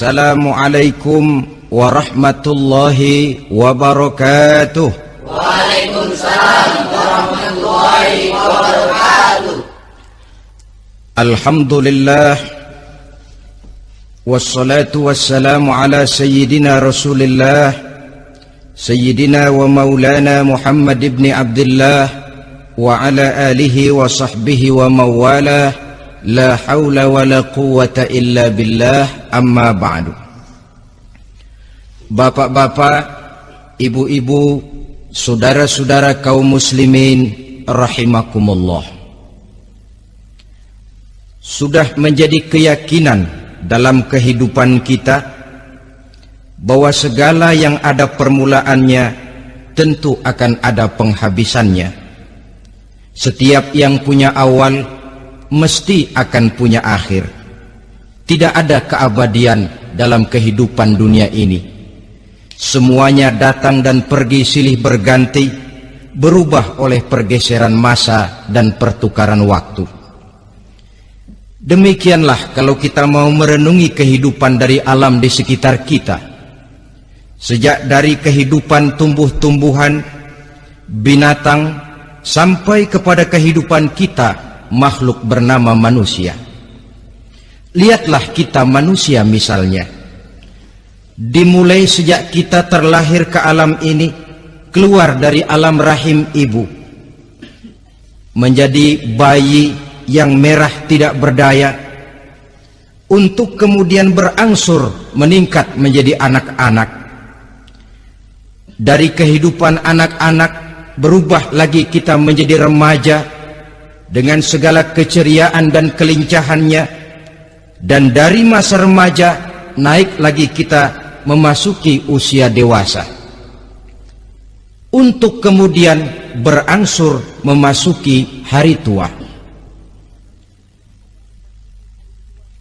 Assalamualaikum warahmatullahi wabarakatuh. Waalaikumsalam warahmatullahi wabarakatuh. Alhamdulillah wassalatu wassalamu ala sayyidina Rasulillah sayyidina wa maulana Muhammad ibn Abdullah wa ala alihi wa sahbihi wa mawalah. La haula wa la quwwata illa billah, amma ba'du. Bapak-bapak, ibu-ibu, saudara-saudara kaum muslimin rahimakumullah. Sudah menjadi keyakinan dalam kehidupan kita bahwa segala yang ada permulaannya tentu akan ada penghabisannya. Setiap yang punya awal mesti akan punya akhir. Tidak ada keabadian dalam kehidupan dunia ini. Semuanya datang dan pergi silih berganti, berubah oleh pergeseran masa dan pertukaran waktu. Demikianlah kalau kita mau merenungi kehidupan dari alam di sekitar kita. Sejak dari kehidupan tumbuh-tumbuhan, binatang, sampai kepada kehidupan kita, makhluk bernama manusia. Lihatlah kita manusia misalnya. Dimulai sejak kita terlahir ke alam ini, keluar dari alam rahim ibu, menjadi bayi yang merah tidak berdaya, untuk kemudian berangsur meningkat menjadi anak-anak. Dari kehidupan anak-anak berubah lagi kita menjadi remaja dengan segala keceriaan dan kelincahannya, dan dari masa remaja naik lagi kita memasuki usia dewasa, untuk kemudian berangsur memasuki hari tua.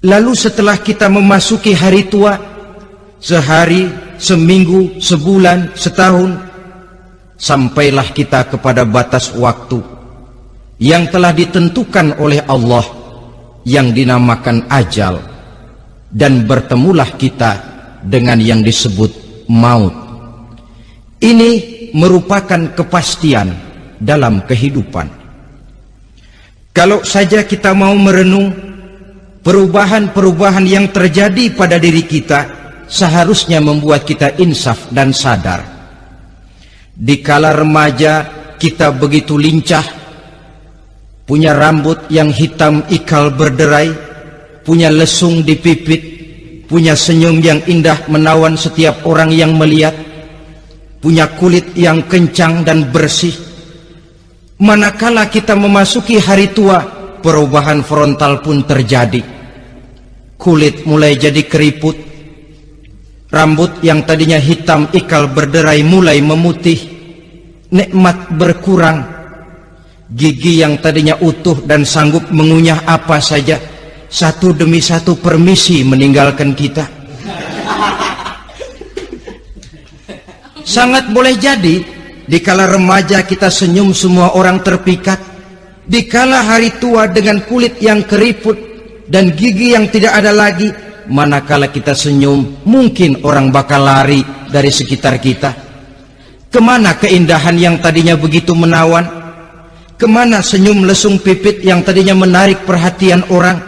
Lalu setelah kita memasuki hari tua, sehari, seminggu, sebulan, setahun, sampailah kita kepada batas waktu yang telah ditentukan oleh Allah, yang dinamakan ajal, dan bertemulah kita dengan yang disebut maut. Ini merupakan kepastian dalam kehidupan. Kalau saja kita mau merenung perubahan-perubahan yang terjadi pada diri kita, seharusnya membuat kita insaf dan sadar. Dikala remaja kita begitu lincah, punya rambut yang hitam ikal berderai, punya lesung di pipit, punya senyum yang indah menawan setiap orang yang melihat, punya kulit yang kencang dan bersih. Manakala kita memasuki hari tua, perubahan frontal pun terjadi. Kulit mulai jadi keriput, rambut yang tadinya hitam ikal berderai mulai memutih, nikmat berkurang. Gigi yang tadinya utuh dan sanggup mengunyah apa saja, satu demi satu permisi meninggalkan kita. Sangat boleh jadi dikala remaja kita senyum semua orang terpikat. Dikala hari tua dengan kulit yang keriput dan gigi yang tidak ada lagi, manakala kita senyum mungkin orang bakal lari dari sekitar kita. Kemana keindahan yang tadinya begitu menawan? Kemana senyum lesung pipit yang tadinya menarik perhatian orang?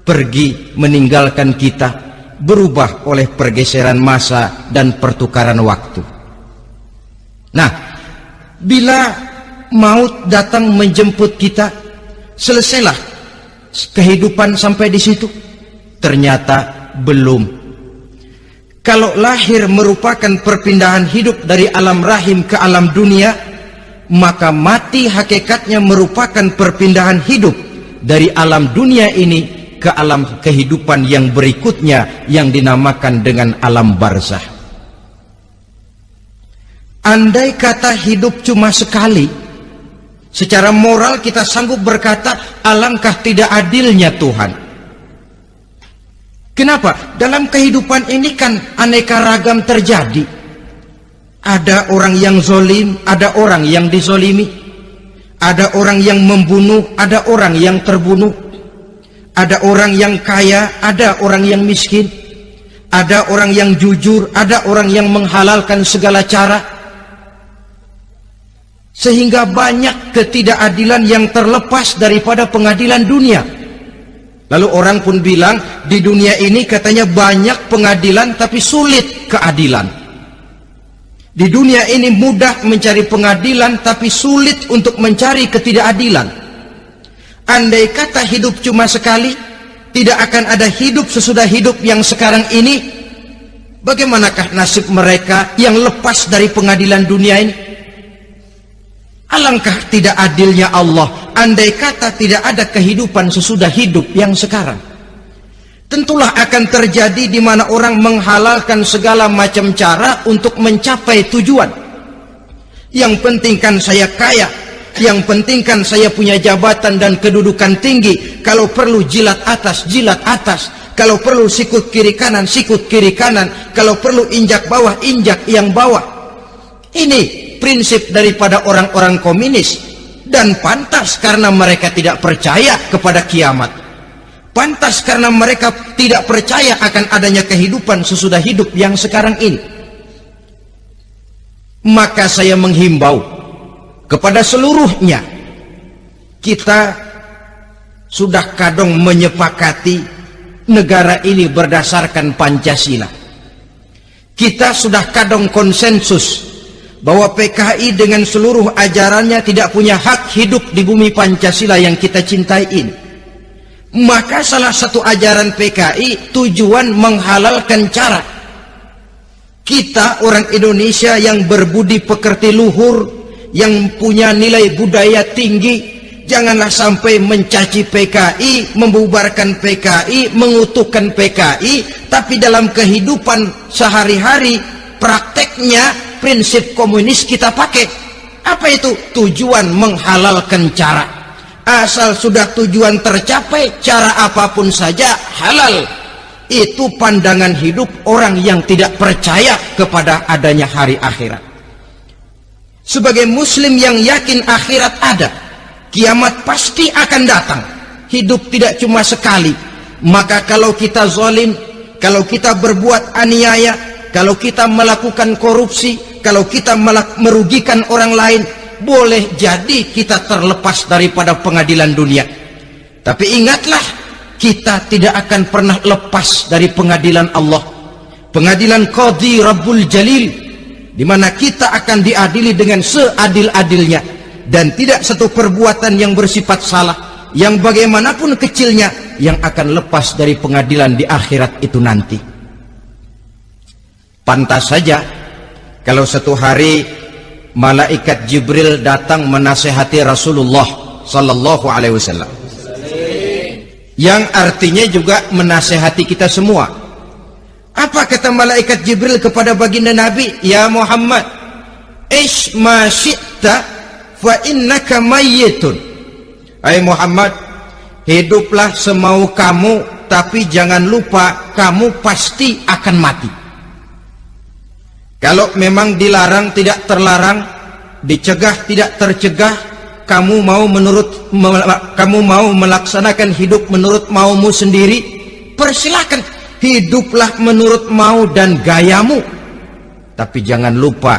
Pergi meninggalkan kita, berubah oleh pergeseran masa dan pertukaran waktu. Nah, bila maut datang menjemput kita, selesailah kehidupan sampai di situ? Ternyata belum. Kalau lahir merupakan perpindahan hidup dari alam rahim ke alam dunia, maka mati hakikatnya merupakan perpindahan hidup dari alam dunia ini ke alam kehidupan yang berikutnya, yang dinamakan dengan alam barzah. Andai kata hidup cuma sekali, secara moral kita sanggup berkata, alangkah tidak adilnya Tuhan. Kenapa? Dalam kehidupan ini kan aneka ragam terjadi. Ada orang yang zolim, ada orang yang dizolimi. Ada orang yang membunuh, ada orang yang terbunuh. Ada orang yang kaya, ada orang yang miskin. ada orang yang jujur, ada orang yang menghalalkan segala cara, sehingga banyak ketidakadilan yang terlepas daripada pengadilan dunia. Lalu orang pun bilang, di dunia ini katanya banyak pengadilan tapi sulit keadilan. Di dunia ini mudah mencari pengadilan tapi sulit untuk mencari ketidakadilan. Andai kata hidup cuma sekali, tidak akan ada hidup sesudah hidup yang sekarang ini. Bagaimanakah nasib mereka yang lepas dari pengadilan dunia ini? Alangkah tidak adilnya Allah, andai kata tidak ada kehidupan sesudah hidup yang sekarang. Tentulah akan terjadi di mana orang menghalalkan segala macam cara untuk mencapai tujuan. Yang penting kan saya kaya, yang penting kan saya punya jabatan dan kedudukan tinggi. Kalau perlu jilat atas, jilat atas. Kalau perlu sikut kiri kanan, sikut kiri kanan. Kalau perlu injak bawah, injak yang bawah. Ini prinsip daripada orang-orang komunis, dan pantas karena mereka tidak percaya kepada kiamat, pantas karena mereka tidak percaya akan adanya kehidupan sesudah hidup yang sekarang ini. Maka saya menghimbau kepada seluruhnya, kita sudah kadung menyepakati negara ini berdasarkan Pancasila. Kita sudah kadung konsensus bahwa PKI dengan seluruh ajarannya tidak punya hak hidup di bumi Pancasila yang kita cintai ini. Maka salah satu ajaran PKI tujuan menghalalkan cara. Kita orang Indonesia yang berbudi pekerti luhur, yang punya nilai budaya tinggi, janganlah sampai mencaci PKI, membubarkan PKI, mengutuhkan PKI, tapi dalam kehidupan sehari-hari prakteknya prinsip komunis kita pakai. Apa itu? Tujuan menghalalkan cara. Asal sudah tujuan tercapai, cara apapun saja halal. Itu pandangan hidup orang yang tidak percaya kepada adanya hari akhirat. Sebagai muslim yang yakin akhirat ada, kiamat pasti akan datang. Hidup tidak cuma sekali. Maka kalau kita zalim, kalau kita berbuat aniaya, kalau kita melakukan korupsi, kalau kita merugikan orang lain, boleh jadi kita terlepas daripada pengadilan dunia. Tapi ingatlah, kita tidak akan pernah lepas dari pengadilan Allah, pengadilan Qadhi Rabbul Jalil, di mana kita akan diadili dengan seadil-adilnya, dan tidak satu perbuatan yang bersifat salah, yang bagaimanapun kecilnya, yang akan lepas dari pengadilan di akhirat itu nanti. Pantas saja kalau satu hari malaikat Jibril datang menasihati Rasulullah sallallahu alaihi wasallam, yang artinya juga menasihati kita semua. Apa kata malaikat Jibril kepada baginda Nabi? Ya Muhammad, ish ma syi'ta fa innaka mayyitun. Hai Muhammad, hiduplah semau kamu, tapi jangan lupa kamu pasti akan mati. Kalau memang dilarang tidak terlarang, dicegah tidak tercegah, kamu mau melaksanakan hidup menurut maumu sendiri, persilahkan, hiduplah menurut mau dan gayamu. Tapi jangan lupa,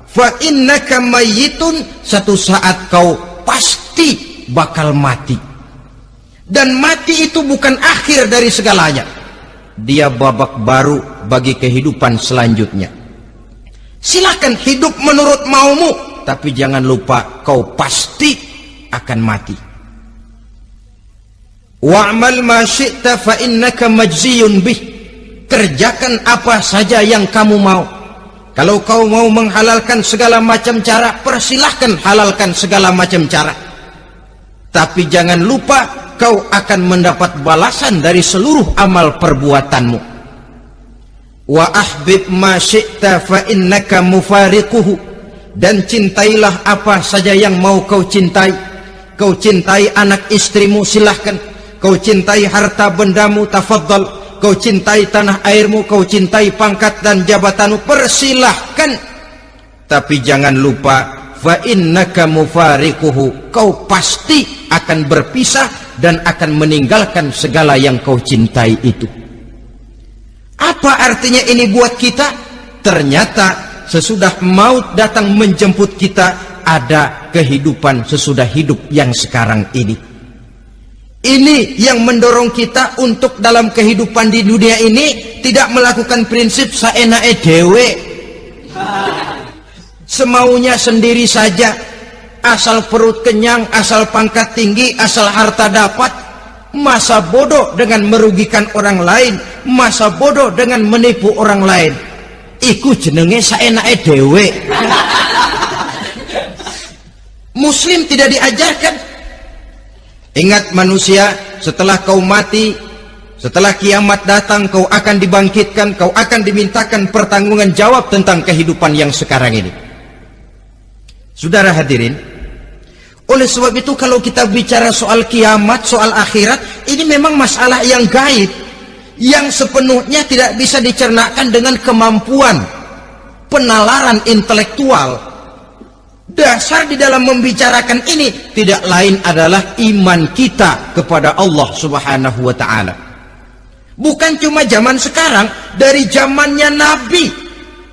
fa innaka mayyitun, satu saat kau pasti bakal mati. Dan mati itu bukan akhir dari segalanya, dia babak baru bagi kehidupan selanjutnya. Silakan hidup menurut maumu, tapi jangan lupa kau pasti akan mati. Wa'mal ma syi'ta fa innaka majziyun bih. Kerjakan apa saja yang kamu mau. Kalau kau mau menghalalkan segala macam cara, persilahkan halalkan segala macam cara. Tapi jangan lupa kau akan mendapat balasan dari seluruh amal perbuatanmu. Wa ahbib ma syi'ta fa innaka mufariquhu. Dan cintailah apa saja yang mau kau cintai. Kau cintai anak istrimu, silahkan. Kau cintai harta bendamu, tafadhal. Kau cintai tanah airmu, kau cintai pangkat dan jabatanmu, persilahkan. Tapi jangan lupa, fa innaka mufariquhu, kau pasti akan berpisah dan akan meninggalkan segala yang kau cintai itu. Apa artinya ini buat kita? Ternyata sesudah maut datang menjemput kita, ada kehidupan sesudah hidup yang sekarang ini. Ini yang mendorong kita untuk dalam kehidupan di dunia ini tidak melakukan prinsip saenake dhewe, semaunya sendiri saja, asal perut kenyang, asal pangkat tinggi, asal harta dapat. Masa bodoh dengan merugikan orang lain, masa bodoh dengan menipu orang lain. Iku jenenge saenake dhewe. Muslim tidak diajarkan. Ingat manusia, setelah kau mati, setelah kiamat datang, kau akan dibangkitkan, kau akan dimintakan pertanggungan jawab tentang kehidupan yang sekarang ini. Saudara hadirin, oleh sebab itu kalau kita bicara soal kiamat, soal akhirat, ini memang masalah yang gaib, yang sepenuhnya tidak bisa dicernakkan dengan kemampuan penalaran intelektual. Dasar di dalam membicarakan ini tidak lain adalah iman kita kepada Allah Subhanahu wa ta'ala. Bukan cuma zaman sekarang, dari zamannya Nabi.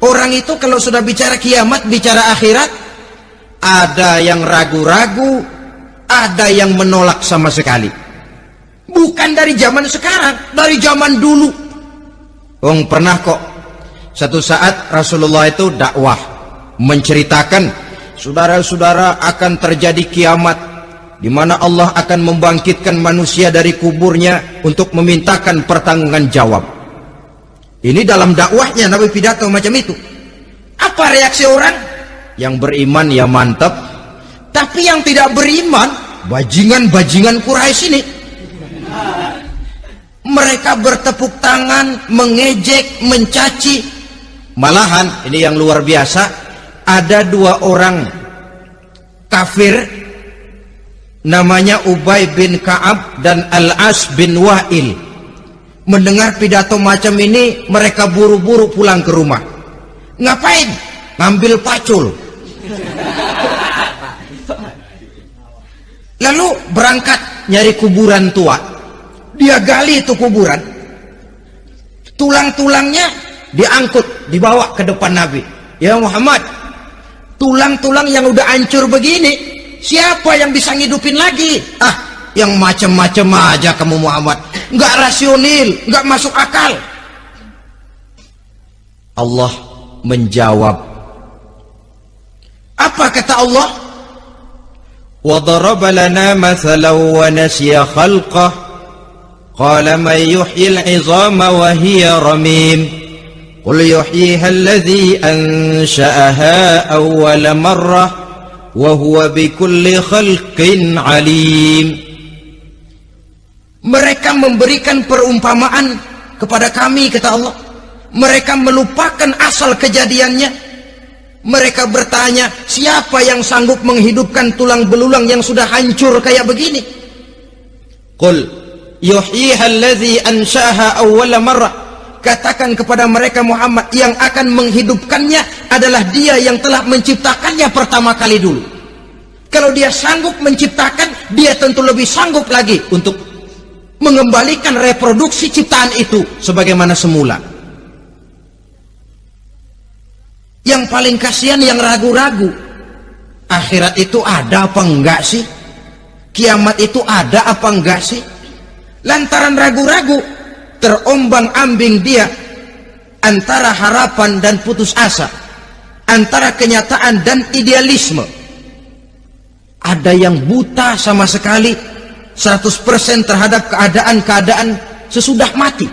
Orang itu kalau sudah bicara kiamat, bicara akhirat, ada yang ragu-ragu, ada yang menolak sama sekali. Bukan dari zaman sekarang, dari zaman dulu. Pernah kok satu saat Rasulullah itu dakwah menceritakan, saudara-saudara, akan terjadi kiamat di mana Allah akan membangkitkan manusia dari kuburnya untuk memintakan pertanggungan jawab. Ini dalam dakwahnya Nabi pidato macam itu. Apa reaksi orang? Yang beriman ya mantap, tapi yang tidak beriman, bajingan-bajingan Quraisy ini, mereka bertepuk tangan, mengejek, mencaci. Malahan ini yang luar biasa, ada dua orang kafir namanya Ubay bin Ka'ab dan Al-As bin Wa'il. Mendengar pidato macam ini, mereka buru-buru pulang ke rumah. Ngapain? Ngambil pacul. Lalu berangkat nyari kuburan tua. Dia gali itu kuburan, tulang-tulangnya diangkut, dibawa ke depan Nabi. Ya Muhammad, tulang-tulang yang udah hancur begini, siapa yang bisa ngidupin lagi? Yang macam-macam aja kamu Muhammad, nggak rasional, nggak masuk akal. Allah menjawab. Apa kata Allah? وَضَرَبَ لَنَا مَثَلًا وَنَسِيَ خَلْقَهُ قَالَ مَنْ يُحْيِي الْعِظَامَ وَهِيَ رَمِيمٌ قُلْ يُحْيِيهَا الَّذِي أَنْشَأَهَا أَوَّلَ مَرَّةٍ وَهُوَ بِكُلِّ خَلْقٍ عَلِيمٌ. Mereka memberikan perumpamaan kepada kami, kata Allah. Mereka melupakan asal kejadiannya. Mereka bertanya, siapa yang sanggup menghidupkan tulang belulang yang sudah hancur kayak begini? Qul yuhyiha allazi ansha'aha awwala marrah. Katakan kepada mereka Muhammad, yang akan menghidupkannya adalah dia yang telah menciptakannya pertama kali dulu. Kalau dia sanggup menciptakan, dia tentu lebih sanggup lagi untuk mengembalikan reproduksi ciptaan itu sebagaimana semula. Yang paling kasihan yang ragu-ragu. Akhirat itu ada apa enggak sih? Kiamat itu ada apa enggak sih? Lantaran ragu-ragu, terombang-ambing dia antara harapan dan putus asa, antara kenyataan dan idealisme. Ada yang buta sama sekali 100% terhadap keadaan-keadaan sesudah mati.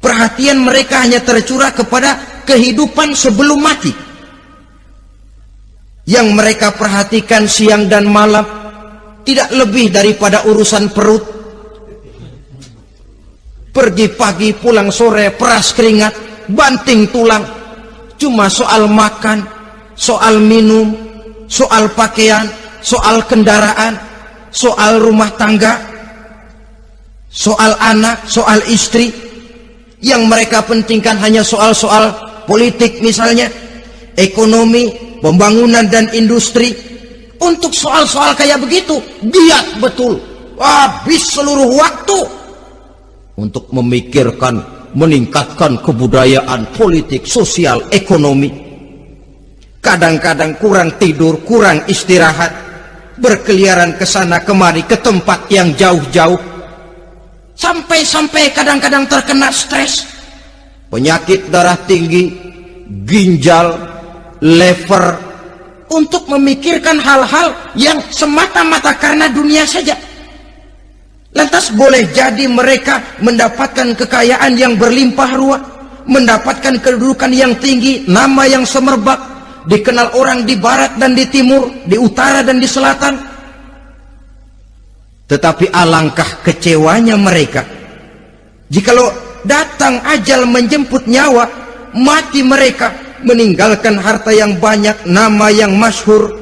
Perhatian mereka hanya tercurah kepada kehidupan sebelum mati. Yang mereka perhatikan siang dan malam tidak lebih daripada urusan perut. Pergi pagi, pulang sore, peras keringat, banting tulang. Cuma soal makan, soal minum, soal pakaian, soal kendaraan, soal rumah tangga, soal anak, soal istri. Yang mereka pentingkan hanya soal-soal politik misalnya, ekonomi, pembangunan dan industri. Untuk soal-soal kayak begitu, giat betul, habis seluruh waktu untuk memikirkan meningkatkan kebudayaan, politik, sosial, ekonomi. Kadang-kadang kurang tidur, kurang istirahat, berkeliaran ke sana kemari ke tempat yang jauh-jauh, sampai kadang-kadang terkena stres, penyakit darah tinggi, ginjal, lever, untuk memikirkan hal-hal yang semata-mata karena dunia saja. Lantas boleh jadi mereka mendapatkan kekayaan yang berlimpah ruah, mendapatkan kedudukan yang tinggi, nama yang semerbak, dikenal orang di barat dan di timur, di utara dan di selatan. Tetapi alangkah kecewanya mereka jikalau datang ajal menjemput nyawa, mati mereka, meninggalkan harta yang banyak, nama yang masyhur.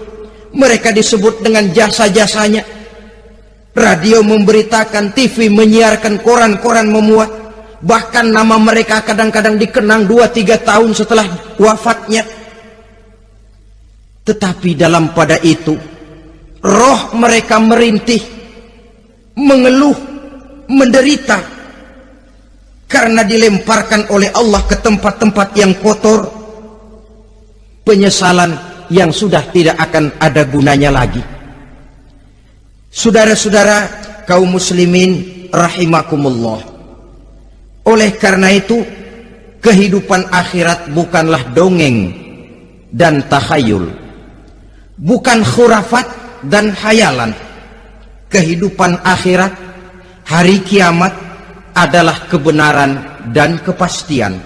Mereka disebut dengan jasa-jasanya. Radio memberitakan, TV menyiarkan, koran-koran memuat. Bahkan nama mereka kadang-kadang dikenang 2-3 tahun setelah wafatnya. Tetapi dalam pada itu, roh mereka merintih, mengeluh, menderita, karena dilemparkan oleh Allah ke tempat-tempat yang kotor, penyesalan yang sudah tidak akan ada gunanya lagi. Saudara-saudara kaum muslimin rahimakumullah, oleh karena itu kehidupan akhirat bukanlah dongeng dan takhayul, bukan khurafat dan hayalan. Kehidupan akhirat, hari kiamat, adalah kebenaran dan kepastian.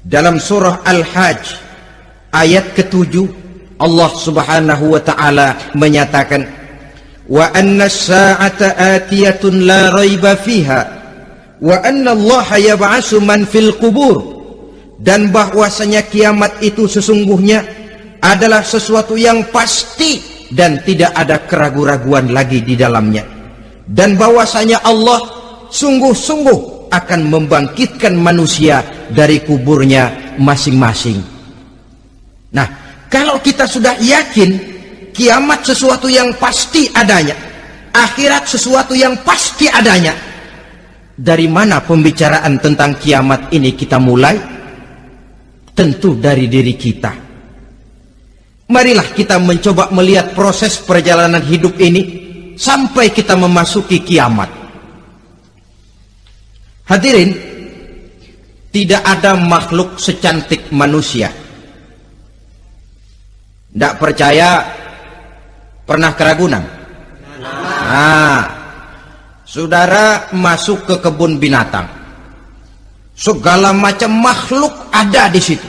Dalam surah Al-Hajj ayat ke-7, Allah subhanahu wa ta'ala menyatakan, wa anna as-sa'ata atiyatun la raiba fiha wa anna allaha yab'asu man fil qubur, dan bahwasanya kiamat itu sesungguhnya adalah sesuatu yang pasti dan tidak ada keraguan-raguan lagi di dalamnya, dan bahwasanya Allah sungguh-sungguh akan membangkitkan manusia dari kuburnya masing-masing. Nah, kalau kita sudah yakin kiamat sesuatu yang pasti adanya, akhirat sesuatu yang pasti adanya, dari mana pembicaraan tentang kiamat ini kita mulai? Tentu dari diri kita. Marilah kita mencoba melihat proses perjalanan hidup ini sampai kita memasuki kiamat. Hadirin, tidak ada makhluk secantik manusia. Tidak percaya, pernah ke Ragunan? Nah, saudara masuk ke kebun binatang, segala macam makhluk ada di situ,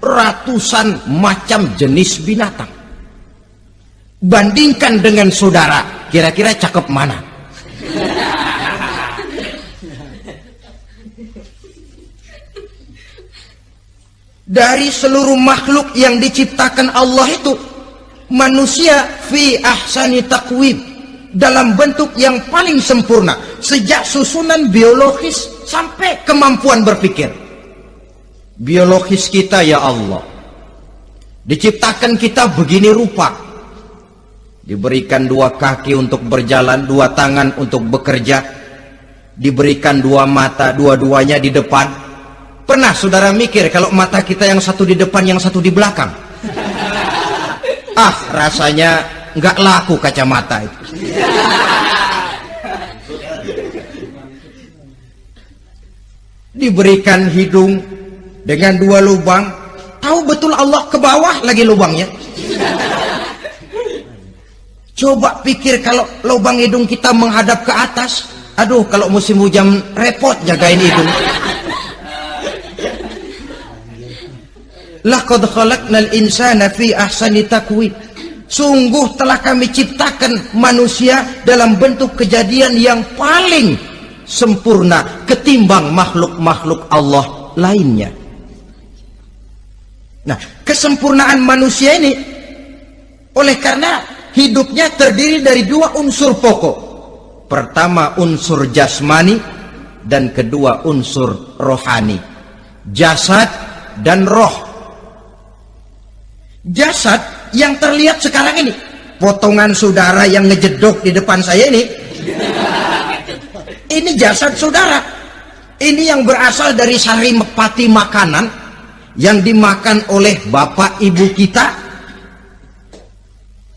ratusan macam jenis binatang. Bandingkan dengan saudara, kira-kira cakep mana? Dari seluruh makhluk yang diciptakan Allah itu, manusia fi ahsani taqwim, dalam bentuk yang paling sempurna, sejak susunan biologis sampai kemampuan berpikir. Biologis kita, ya Allah, diciptakan kita begini rupa, diberikan 2 kaki untuk berjalan, 2 tangan untuk bekerja, diberikan 2 mata, dua-duanya di depan. Pernah saudara mikir kalau mata kita yang satu di depan, yang satu di belakang? Ah, rasanya nggak laku kacamata itu. Diberikan hidung dengan 2 lubang, tahu betul Allah ke bawah lagi lubangnya. Coba pikir kalau lubang hidung kita menghadap ke atas, aduh, kalau musim hujan repot jagain hidung. Laqad khalaqnal insana fi ahsani taqwim. Sungguh telah kami ciptakan manusia dalam bentuk kejadian yang paling sempurna ketimbang makhluk-makhluk Allah lainnya. Nah, kesempurnaan manusia ini oleh karena hidupnya terdiri dari 2 unsur pokok. Pertama unsur jasmani dan kedua unsur rohani, jasad dan roh. Jasad yang terlihat sekarang ini, potongan saudara yang ngejedok di depan saya ini jasad saudara. Ini yang berasal dari saripati makanan yang dimakan oleh bapak ibu kita.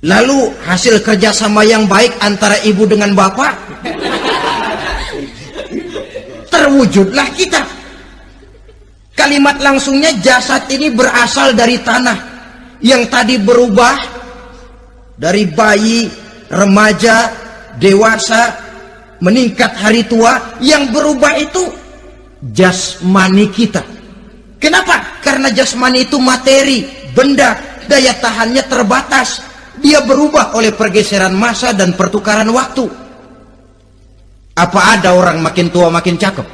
Lalu hasil kerjasama yang baik antara ibu dengan bapak, terwujudlah kita. Kalimat langsungnya, jasad ini berasal dari tanah yang tadi berubah dari bayi, remaja, dewasa, meningkat hari tua. Yang berubah itu jasmani kita. Kenapa? Karena jasmani itu materi, benda, daya tahannya terbatas. Dia berubah oleh pergeseran masa dan pertukaran waktu. Apa ada orang makin tua makin cakep?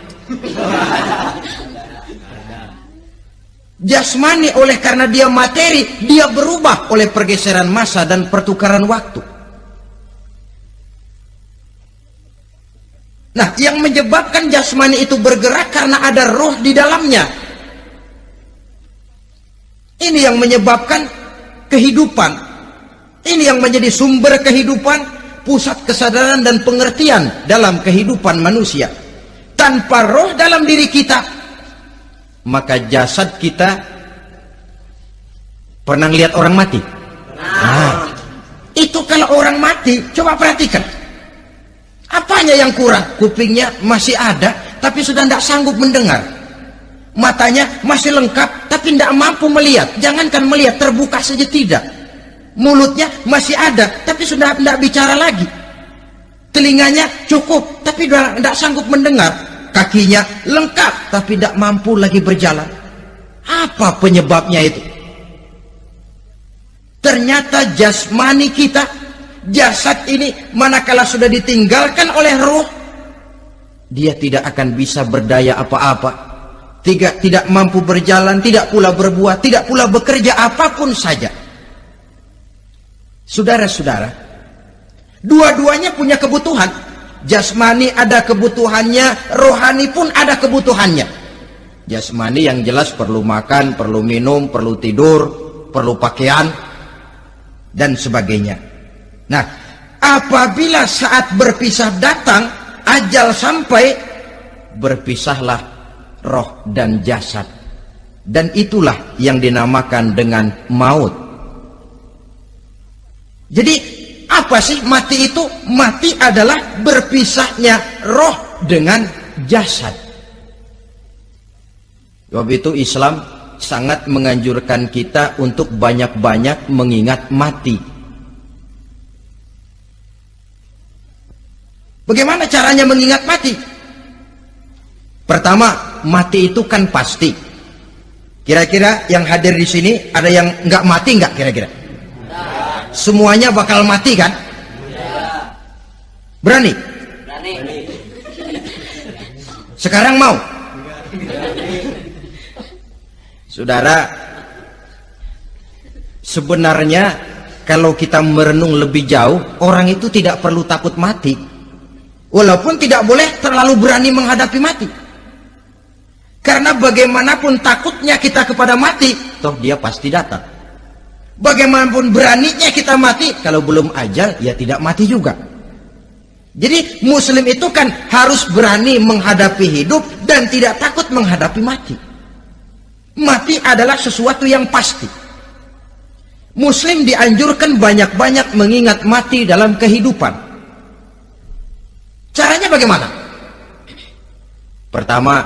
Jasmani oleh karena dia materi, dia berubah oleh pergeseran masa dan pertukaran waktu. Nah, yang menyebabkan jasmani itu bergerak karena ada roh di dalamnya. Ini yang menyebabkan kehidupan. Ini yang menjadi sumber kehidupan, pusat kesadaran dan pengertian dalam kehidupan manusia. Tanpa roh dalam diri kita, maka jasad kita, pernah lihat orang mati? Nah, itu kalau orang mati, coba perhatikan. Apanya yang kurang? Kupingnya masih ada, tapi sudah tidak sanggup mendengar. Matanya masih lengkap, tapi tidak mampu melihat. Jangankan melihat, terbuka saja tidak. Mulutnya masih ada, tapi sudah tidak bicara lagi. Telinganya cukup, tapi sudah tidak sanggup mendengar. Kakinya lengkap, tapi tidak mampu lagi berjalan. Apa penyebabnya itu? Ternyata jasmani kita, jasad ini, manakala sudah ditinggalkan oleh roh, dia tidak akan bisa berdaya apa-apa. Tidak mampu berjalan, tidak pula berbuat, tidak pula bekerja apapun saja. Saudara-saudara, dua-duanya punya kebutuhan. Jasmani ada kebutuhannya, rohani pun ada kebutuhannya. Jasmani yang jelas perlu makan, perlu minum, perlu tidur, perlu pakaian, dan sebagainya. Nah, apabila saat berpisah datang, ajal sampai, berpisahlah roh dan jasad. Dan itulah yang dinamakan dengan maut. Jadi apa sih mati itu? Mati adalah berpisahnya roh dengan jasad. Sebab itu Islam sangat menganjurkan kita untuk banyak-banyak mengingat mati. Bagaimana caranya mengingat mati? Pertama, mati itu kan pasti. Kira-kira yang hadir di sini ada yang nggak mati nggak kira-kira? Semuanya bakal mati kan? Berani? Sekarang mau? Saudara, sebenarnya kalau kita merenung lebih jauh, orang itu tidak perlu takut mati. Walaupun tidak boleh terlalu berani menghadapi mati. Karena bagaimanapun takutnya kita kepada mati, toh dia pasti datang. Bagaimanapun beraninya kita mati, kalau belum ajal, ya tidak mati juga. Jadi muslim itu kan harus berani menghadapi hidup dan tidak takut menghadapi mati. Mati adalah sesuatu yang pasti. Muslim dianjurkan banyak-banyak mengingat mati dalam kehidupan. Caranya bagaimana? Pertama,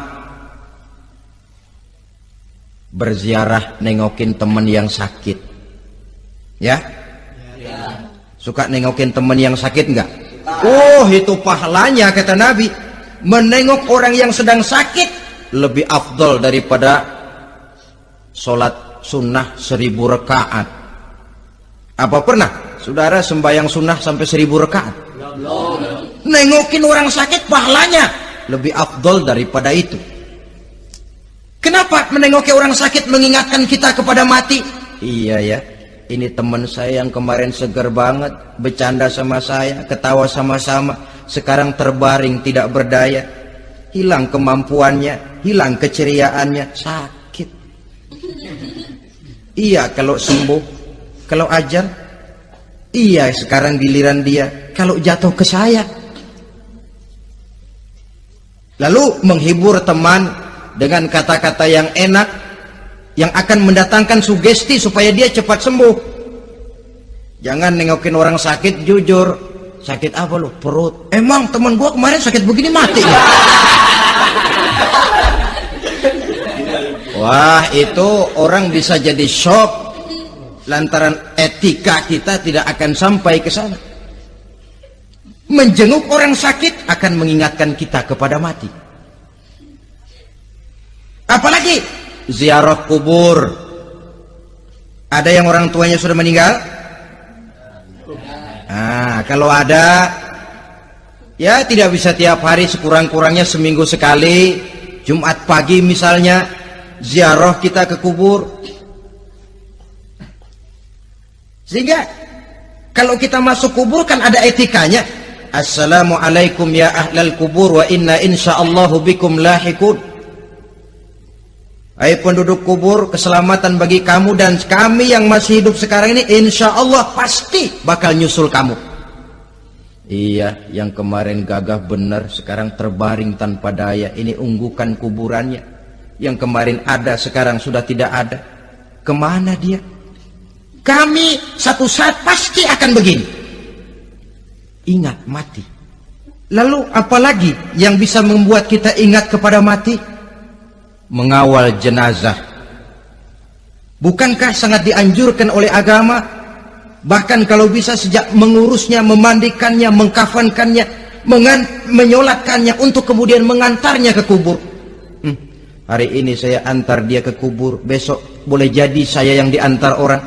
berziarah nengokin teman yang sakit. Ya? Suka nengokin teman yang sakit enggak? Oh, itu pahalanya kata Nabi. Menengok orang yang sedang sakit lebih afdol daripada sholat sunnah 1000 rakaat. Apa pernah saudara sembahyang sunnah sampai 1000 rakaat? Nengokin orang sakit pahalanya lebih afdol daripada itu. Kenapa menengoki orang sakit mengingatkan kita kepada mati? Iya ya, ini teman saya yang kemarin segar banget, bercanda sama saya, ketawa sama-sama, sekarang terbaring tidak berdaya, hilang kemampuannya, hilang keceriaannya, sakit. Iya kalau sembuh, kalau ajal, iya sekarang giliran dia, kalau jatuh ke saya. lalu menghibur teman dengan kata-kata yang enak yang akan mendatangkan sugesti supaya dia cepat sembuh. Jangan nengokin orang sakit jujur, sakit apa lu? Perut. Emang teman gua kemarin sakit begini mati ya? Wah, itu orang bisa jadi shock lantaran etika kita tidak akan sampai ke sana. Menjenguk orang sakit akan mengingatkan kita kepada mati. Apalagi ziarah kubur. Ada yang orang tuanya sudah meninggal? Nah, kalau ada, ya tidak bisa tiap hari, sekurang-kurangnya seminggu sekali, Jumat pagi misalnya, ziarah kita ke kubur. Sehingga kalau kita masuk kubur kan ada etikanya. Assalamualaikum ya ahlal kubur wa inna insyaallahu bikum lahikun. Hai penduduk kubur, keselamatan bagi kamu dan kami yang masih hidup sekarang ini insya Allah pasti bakal nyusul kamu. Iya, yang kemarin gagah benar sekarang terbaring tanpa daya. Ini unggukan kuburannya. Yang kemarin ada sekarang sudah tidak ada. Kemana dia? Kami satu saat pasti akan begini. Ingat mati. Lalu apalagi yang bisa membuat kita ingat kepada mati? Mengawal jenazah. Bukankah sangat dianjurkan oleh agama? Bahkan kalau bisa sejak mengurusnya, memandikannya, mengkafankannya, menyolatkannya untuk kemudian mengantarnya ke kubur. Hari ini saya antar dia ke kubur, besok boleh jadi saya yang diantar orang.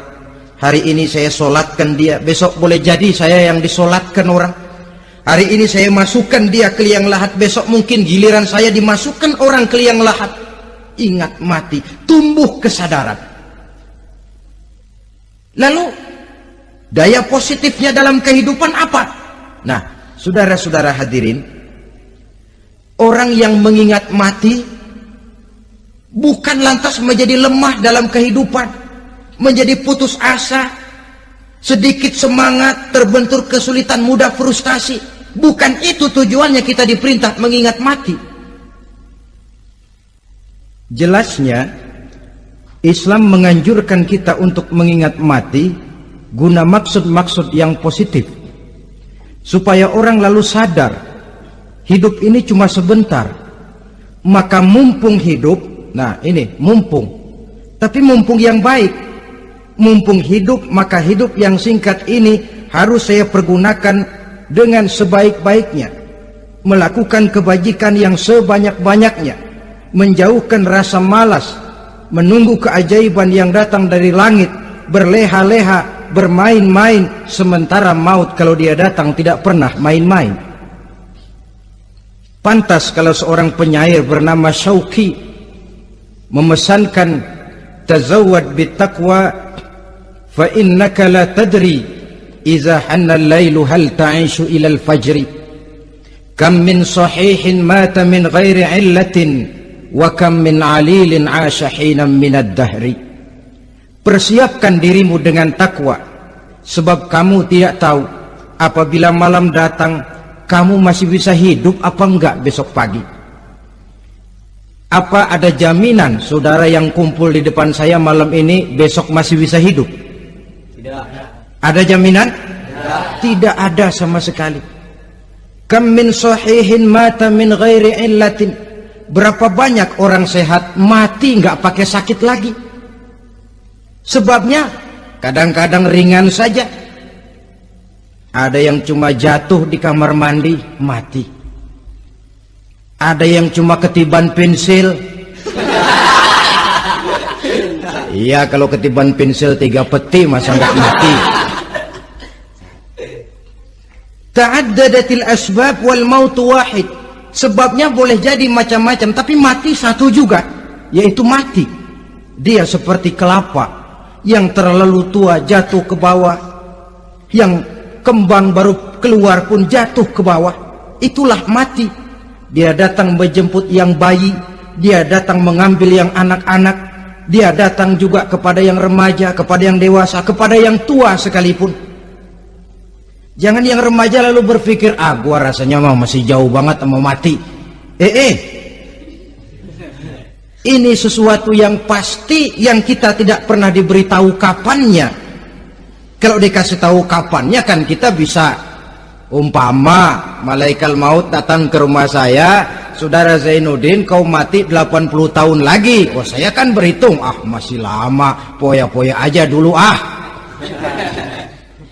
Hari ini saya solatkan dia, besok boleh jadi saya yang disolatkan orang. Hari ini saya masukkan dia ke liang lahat, besok mungkin giliran saya dimasukkan orang ke liang lahat. Ingat mati, tumbuh kesadaran. Lalu daya positifnya dalam kehidupan apa? Nah, saudara-saudara hadirin, orang yang mengingat mati bukan lantas menjadi lemah dalam kehidupan, menjadi putus asa, sedikit semangat, terbentur kesulitan, mudah frustasi. Bukan itu tujuannya kita diperintah mengingat mati. Jelasnya Islam menganjurkan kita untuk mengingat mati guna maksud-maksud yang positif, supaya orang lalu sadar hidup ini cuma sebentar. Maka mumpung hidup, nah ini mumpung, tapi mumpung yang baik. Mumpung hidup, maka hidup yang singkat ini harus saya pergunakan dengan sebaik-baiknya, melakukan kebajikan yang sebanyak-banyaknya, menjauhkan rasa malas, menunggu keajaiban yang datang dari langit, berleha-leha, bermain-main, sementara maut kalau dia datang tidak pernah main-main. Pantas kalau seorang penyair bernama Syauqi memesankan, tazawwad bittaqwa fa innaka la tadri idza hanna al-lailu hal ta'ishu ila al-fajri, kam min sahihin mata min ghairi illatin wa kam min alilin 'asha hinan minad dahri. Persiapkan dirimu dengan takwa, sebab kamu tidak tahu apabila malam datang kamu masih bisa hidup apa enggak besok pagi. Apa ada jaminan saudara yang kumpul di depan saya malam ini besok masih bisa hidup? Tidak. Ada jaminan? Tidak ada sama sekali. Kam min sahihin mata min ghairi illatin. Berapa banyak orang sehat mati nggak pakai sakit lagi. Sebabnya kadang-kadang ringan saja. Ada yang cuma jatuh di kamar mandi mati. Ada yang cuma ketiban pensil. Iya, kalau ketiban pensil 3 peti masa nggak mati. Ta'addadatil asbab wal mautu wahid. Sebabnya boleh jadi macam-macam, tapi mati satu juga, yaitu mati. Dia seperti kelapa yang terlalu tua jatuh ke bawah, yang kembang baru keluar pun jatuh ke bawah. Itulah mati. Dia datang menjemput yang bayi, dia datang mengambil yang anak-anak, dia datang juga kepada yang remaja, kepada yang dewasa, kepada yang tua sekalipun. Jangan yang remaja lalu berpikir, gua rasanya masih jauh banget mau mati. Ini sesuatu yang pasti yang kita tidak pernah diberitahu kapannya. Kalau dikasih tahu kapannya kan kita bisa, umpama malaikat maut datang ke rumah saya, saudara Zainuddin kau mati 80 tahun lagi. Oh saya kan berhitung, masih lama, poya-poya aja dulu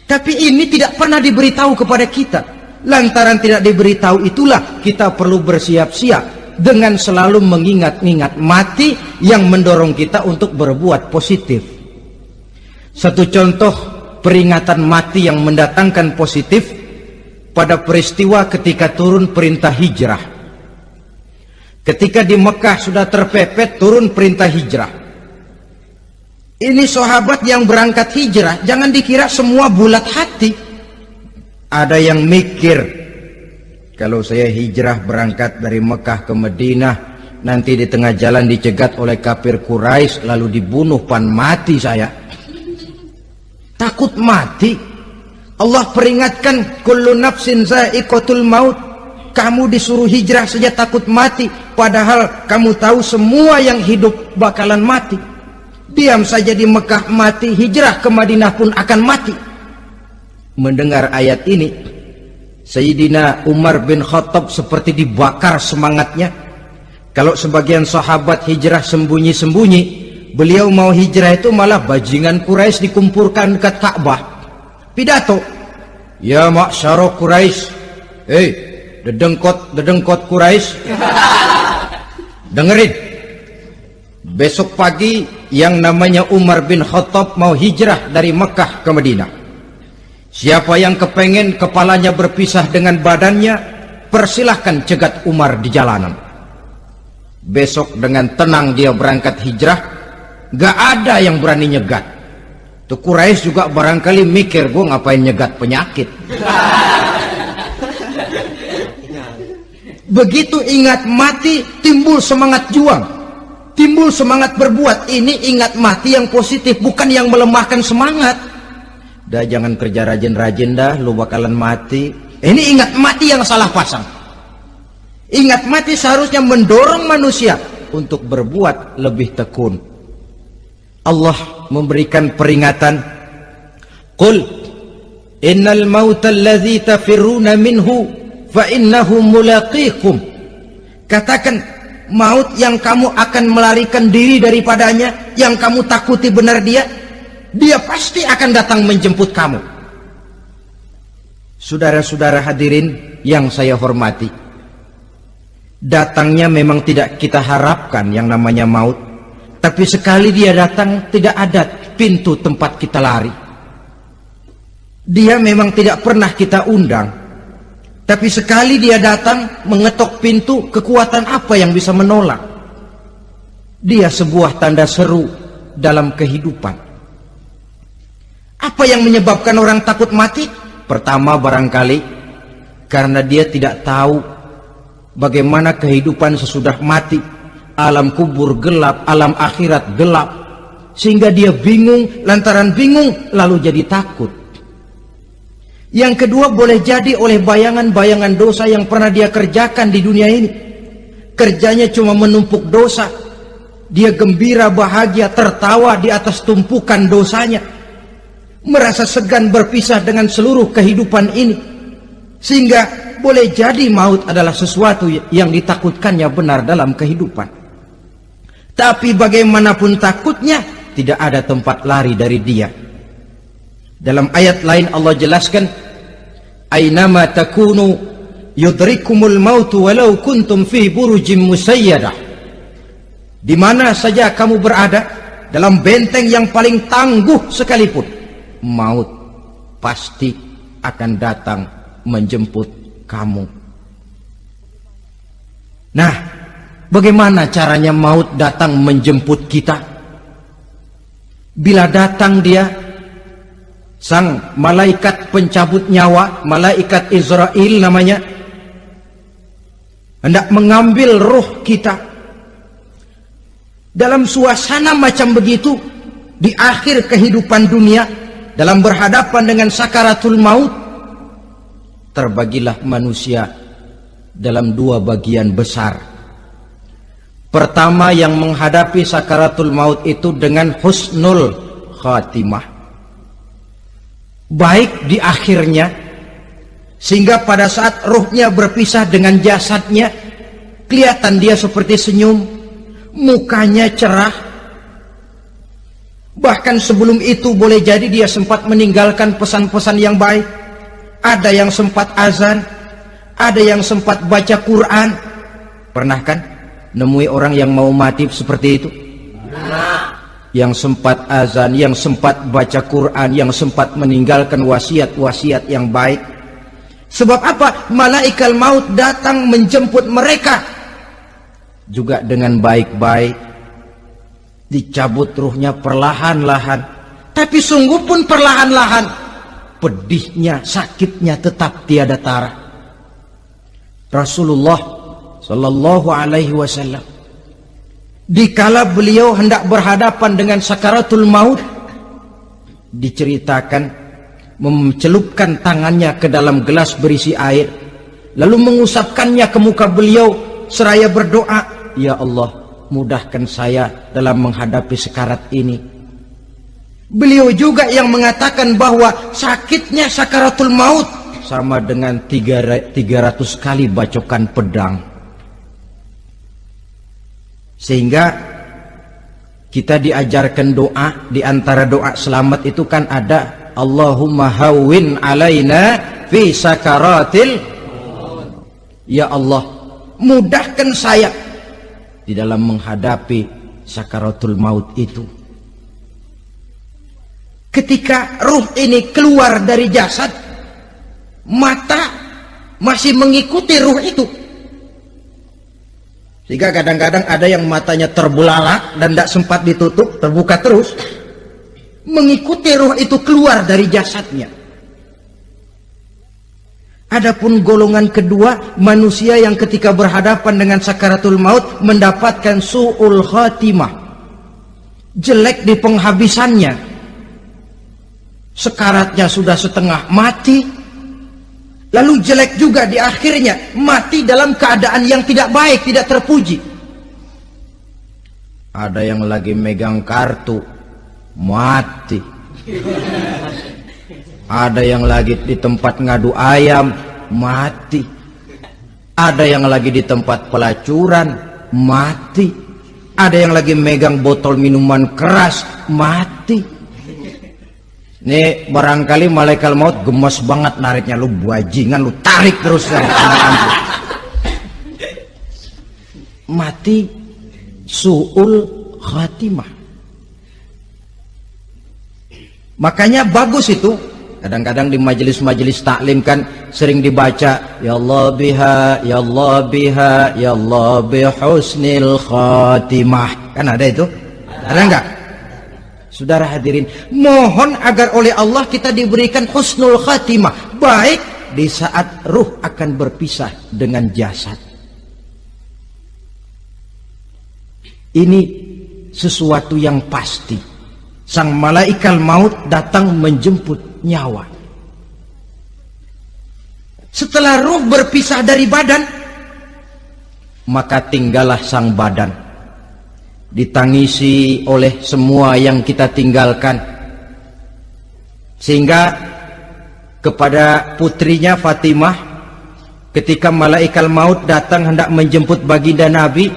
Tapi ini tidak pernah diberitahu kepada kita. Lantaran tidak diberitahu itulah kita perlu bersiap-siap dengan selalu mengingat-ingat mati yang mendorong kita untuk berbuat positif. Satu contoh peringatan mati yang mendatangkan positif pada peristiwa ketika turun perintah hijrah. Ketika di Mekah sudah terpepet turun perintah hijrah. Ini sahabat yang berangkat hijrah, jangan dikira semua bulat hati. Ada yang mikir, kalau saya hijrah berangkat dari Mekah ke Madinah, nanti di tengah jalan dicegat oleh kafir Quraisy lalu dibunuh, mati saya. Takut mati. Allah peringatkan, kullu nafsin za'iqatul maut. Kamu disuruh hijrah saja takut mati, padahal kamu tahu semua yang hidup bakalan mati. Diam saja di Mekah mati, hijrah ke Madinah pun akan mati. Mendengar ayat ini, Sayyidina Umar bin Khattab seperti dibakar semangatnya. Kalau sebagian sahabat hijrah sembunyi-sembunyi, beliau mau hijrah itu malah bajingan Quraisy dikumpulkan dekat Ka'bah. Pidato, ya ma'syara Quraisy, dedengkot Quraisy, dengerin. Besok pagi yang namanya Umar bin Khattab mau hijrah dari Mekah ke Madinah. Siapa yang kepengen kepalanya berpisah dengan badannya, persilahkan cegat Umar di jalanan. Besok dengan tenang dia berangkat hijrah, gak ada yang berani nyegat. Tuh Quraisy juga barangkali mikir, gue ngapain nyegat penyakit. Begitu ingat mati, timbul semangat juang, timbul semangat berbuat. Ini ingat mati yang positif, bukan yang melemahkan semangat. Dah jangan kerja rajin-rajin dah, lu bakalan mati. Ini ingat mati yang salah pasang. Ingat mati seharusnya mendorong manusia untuk berbuat lebih tekun. Allah memberikan peringatan, qul innal mauta alladzi tafirruna minhu fa innahu mulaqikum. Katakan, maut yang kamu akan melarikan diri daripadanya, yang kamu takuti benar dia pasti akan datang menjemput kamu. Saudara-saudara hadirin yang saya hormati, datangnya memang tidak kita harapkan yang namanya maut, tapi sekali dia datang tidak ada pintu tempat kita lari. Dia memang tidak pernah kita undang, tapi sekali dia datang mengetok pintu, kekuatan apa yang bisa menolak? Dia sebuah tanda seru dalam kehidupan. Apa yang menyebabkan orang takut mati? Pertama barangkali karena dia tidak tahu bagaimana kehidupan sesudah mati. Alam kubur gelap, alam akhirat gelap, sehingga dia bingung. Lantaran bingung lalu jadi takut. Yang kedua boleh jadi oleh bayangan-bayangan dosa yang pernah dia kerjakan di dunia ini. Kerjanya cuma menumpuk dosa. Dia gembira, bahagia, tertawa di atas tumpukan dosanya, merasa segan berpisah dengan seluruh kehidupan ini, sehingga boleh jadi maut adalah sesuatu yang ditakutkannya benar dalam kehidupan. Tapi bagaimanapun takutnya, tidak ada tempat lari dari dia. Dalam ayat lain Allah jelaskan, ainama takunu yudrikumul mautu walau kuntum fi burujim musayyadah. Di mana saja kamu berada, dalam benteng yang paling tangguh sekalipun, maut pasti akan datang menjemput kamu. Nah, bagaimana caranya maut datang menjemput kita? Bila datang dia, sang malaikat pencabut nyawa, malaikat Israel namanya, hendak mengambil roh kita. Dalam suasana macam begitu, di akhir kehidupan dunia, dalam berhadapan dengan sakaratul maut, terbagilah manusia dalam dua bagian besar. Pertama, yang menghadapi sakaratul maut itu dengan husnul khatimah, baik di akhirnya, sehingga pada saat ruhnya berpisah dengan jasadnya, kelihatan dia seperti senyum, mukanya cerah. Bahkan sebelum itu boleh jadi dia sempat meninggalkan pesan-pesan yang baik. Ada yang sempat azan, ada yang sempat baca Quran. Pernah kan nemui orang yang mau mati seperti itu? Yang sempat azan, yang sempat baca Quran, yang sempat meninggalkan wasiat-wasiat yang baik. Sebab apa? Malaikat maut datang menjemput mereka juga dengan baik-baik. Dicabut ruhnya perlahan-lahan, tapi sungguh pun perlahan-lahan. Pedihnya, sakitnya tetap tiada tara. Rasulullah Sallallahu Alaihi Wasallam, dikala beliau hendak berhadapan dengan sakaratul maut, diceritakan mencelupkan tangannya ke dalam gelas berisi air, lalu mengusapkannya ke muka beliau seraya berdoa, "Ya Allah, mudahkan saya dalam menghadapi sekarat ini." Beliau juga yang mengatakan bahwa sakitnya sakaratul maut sama dengan 300 kali bacokan pedang. Sehingga kita diajarkan doa. Di antara doa selamat itu kan ada Allahumma hawwin alaina fi sakaratil, ya Allah, mudahkan saya di dalam menghadapi sakaratul maut itu. Ketika ruh ini keluar dari jasad, mata masih mengikuti ruh itu. Sehingga kadang-kadang ada yang matanya terbelalak dan tidak sempat ditutup, terbuka terus, mengikuti ruh itu keluar dari jasadnya. Adapun golongan kedua, manusia yang ketika berhadapan dengan sakaratul maut mendapatkan su'ul khatimah, jelek di penghabisannya. Sekaratnya sudah setengah mati, lalu jelek juga di akhirnya, mati dalam keadaan yang tidak baik, tidak terpuji. Ada yang lagi megang kartu, mati. Ada yang lagi di tempat ngadu ayam, mati. Ada yang lagi di tempat pelacuran, mati. Ada yang lagi megang botol minuman keras, mati. Nih barangkali malaikat maut gemes banget nariknya, lu bajingan, lu tarik terus kan. Mati su'ul khatimah. Makanya bagus itu. Kadang-kadang di majelis-majelis taklim kan sering dibaca, ya Allah biha, ya Allah biha, ya Allah bihusnil khatimah. Kan ada itu? Ada enggak? Saudara hadirin, mohon agar oleh Allah kita diberikan husnul khatimah, baik di saat ruh akan berpisah dengan jasad. Ini sesuatu yang pasti. Sang malaikat maut datang menjemput nyawa. Setelah ruh berpisah dari badan, maka tinggallah sang badan, ditangisi oleh semua yang kita tinggalkan. Sehingga kepada putrinya Fatimah, ketika malaikat maut datang hendak menjemput baginda Nabi,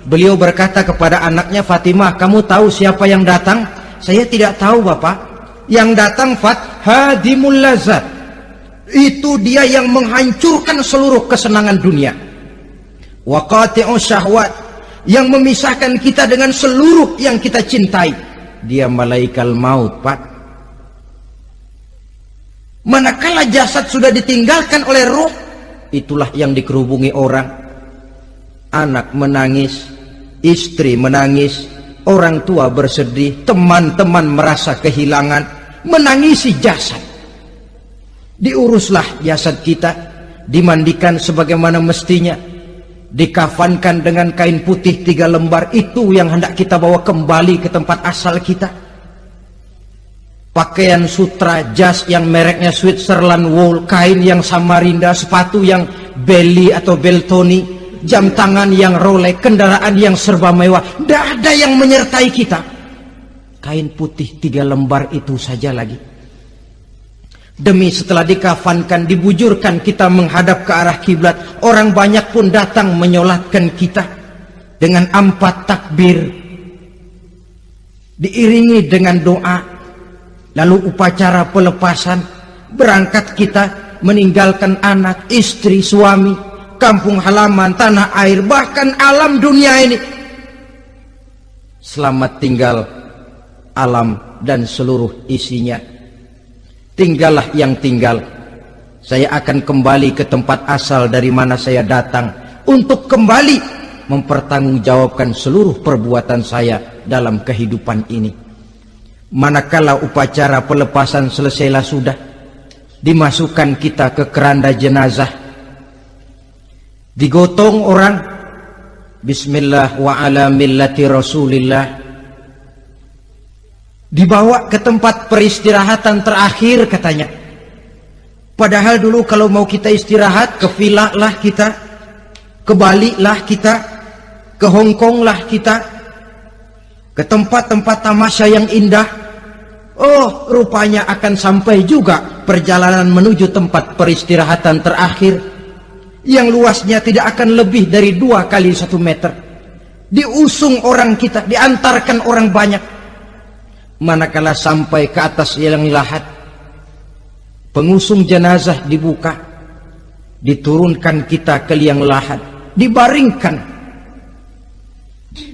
beliau berkata kepada anaknya, Fatimah, kamu tahu siapa yang datang? Saya tidak tahu, Bapak. Yang datang hadimul lazat, itu dia yang menghancurkan seluruh kesenangan dunia, wa qati'us syahwat, yang memisahkan kita dengan seluruh yang kita cintai. Dia malaikat maut, Pak. Manakala jasad sudah ditinggalkan oleh roh, itulah yang dikerubungi orang. Anak menangis, istri menangis, orang tua bersedih, teman-teman merasa kehilangan, menangisi jasad. Diuruslah jasad kita, dimandikan sebagaimana mestinya, dikafankan dengan kain putih 3 lembar, itu yang hendak kita bawa kembali ke tempat asal kita. Pakaian sutra, jas yang mereknya Switzerland wool, kain yang Samarinda, sepatu yang Belly atau Beltoni, jam tangan yang Rolex, kendaraan yang serba mewah. Tidak ada yang menyertai kita. Kain putih 3 lembar itu saja lagi. Demi setelah dikafankan, dibujurkan kita menghadap ke arah kiblat, orang banyak pun datang menyolatkan kita dengan 4 takbir, diiringi dengan doa. Lalu upacara pelepasan, berangkat kita meninggalkan anak, istri, suami, kampung halaman, tanah air, bahkan alam dunia ini. Selamat tinggal alam dan seluruh isinya. Tinggallah yang tinggal. Saya akan kembali ke tempat asal dari mana saya datang, untuk kembali mempertanggungjawabkan seluruh perbuatan saya dalam kehidupan ini. Manakala upacara pelepasan selesailah sudah, dimasukkan kita ke keranda jenazah, digotong orang, bismillah wa ala millati rasulillah, dibawa ke tempat peristirahatan terakhir katanya. Padahal dulu kalau mau kita istirahat, ke villa lah kita, ke Bali lah kita, ke Hong Kong lah kita, ke tempat-tempat tamasya yang indah. Oh, rupanya akan sampai juga perjalanan menuju tempat peristirahatan terakhir yang luasnya tidak akan lebih dari 2 kali 1 meter. Diusung orang kita, diantarkan orang banyak. Manakala sampai ke atas liang lahat, pengusung jenazah dibuka, diturunkan kita ke liang lahat, dibaringkan.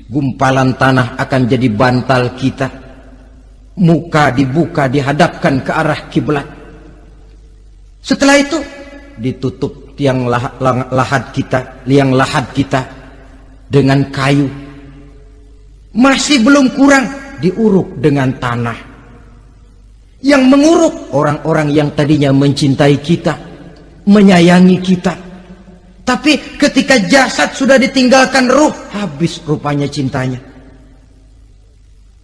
Gumpalan tanah akan jadi bantal kita. Muka dibuka, dihadapkan ke arah kiblat. Setelah itu ditutup liang lahat kita dengan kayu. Masih belum kurang, diuruk dengan tanah. Yang menguruk orang-orang yang tadinya mencintai kita, menyayangi kita. Tapi ketika jasad sudah ditinggalkan ruh, habis rupanya cintanya.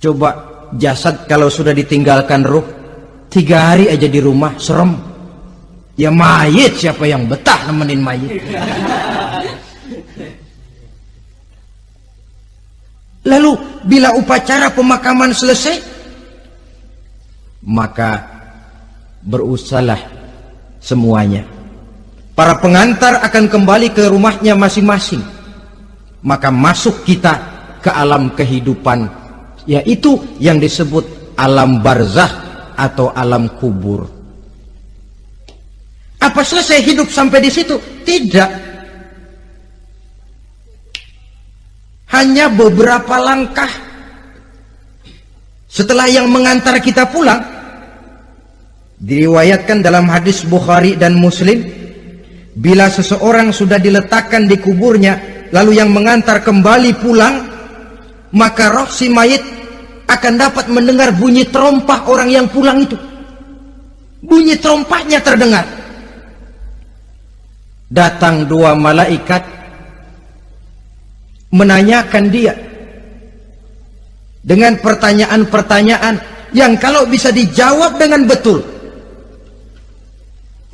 Coba jasad kalau sudah ditinggalkan ruh, 3 hari aja di rumah, serem. Ya mayit, siapa yang betah nemenin mayit? Lalu bila upacara pemakaman selesai, maka berusahalah semuanya. Para pengantar akan kembali ke rumahnya masing-masing. Maka masuk kita ke alam kehidupan, yaitu yang disebut alam barzakh atau alam kubur. Apa selesai hidup sampai di situ? Tidak. Hanya beberapa langkah setelah yang mengantar kita pulang. Diriwayatkan dalam hadis Bukhari dan Muslim, bila seseorang sudah diletakkan di kuburnya, lalu yang mengantar kembali pulang, maka roh si mayit akan dapat mendengar bunyi terompah orang yang pulang itu. Bunyi terompahnya terdengar. Datang 2 malaikat menanyakan dia dengan pertanyaan-pertanyaan yang kalau bisa dijawab dengan betul,